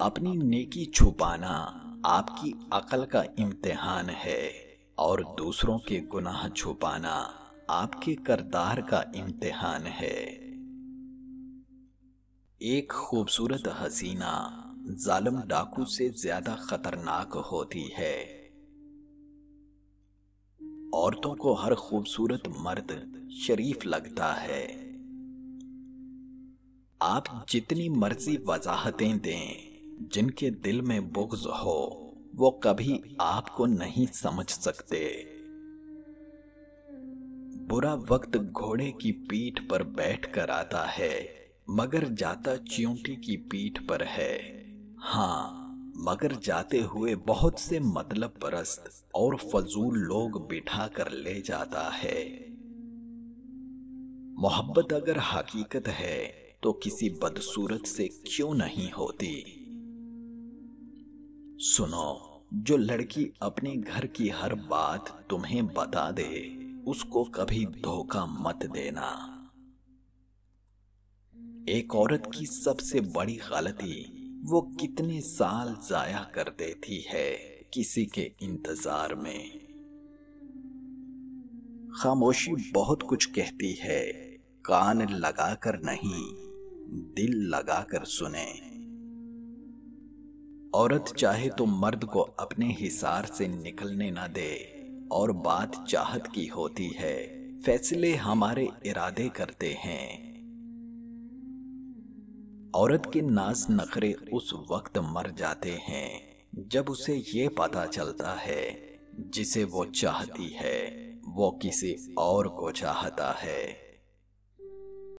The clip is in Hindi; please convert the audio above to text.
अपनी नेकी छुपाना आपकी अक्ल का इम्तिहान है और दूसरों के गुनाह छुपाना आपके किरदार का इम्तिहान है। एक खूबसूरत हसीना जालिम डाकू से ज्यादा खतरनाक होती है। औरतों को हर खूबसूरत मर्द शरीफ लगता है। आप जितनी मर्जी वजाहतें दें, जिनके दिल में बुग़्ज़ हो वो कभी आपको नहीं समझ सकते। बुरा वक्त घोड़े की पीठ पर बैठ कर आता है, मगर जाता चींटी की पीठ पर है। हाँ, मगर जाते हुए बहुत से मतलब परस्त और फजूल लोग बिठा कर ले जाता है। मोहब्बत अगर हकीकत है तो किसी बदसूरत से क्यों नहीं होती। सुनो, जो लड़की अपने घर की हर बात तुम्हें बता दे, उसको कभी धोखा मत देना। एक औरत की सबसे बड़ी गलती वो कितने साल जाया कर देती है किसी के इंतजार में। खामोशी बहुत कुछ कहती है, कान लगाकर नहीं, दिल लगाकर सुने। औरत चाहे तो मर्द को अपने हिसार से निकलने ना दे, और बात चाहत की होती है, फैसले हमारे इरादे करते हैं। औरत के नाज नखरे उस वक्त मर जाते हैं जब उसे ये पता चलता है जिसे वो चाहती है वो किसी और को चाहता है।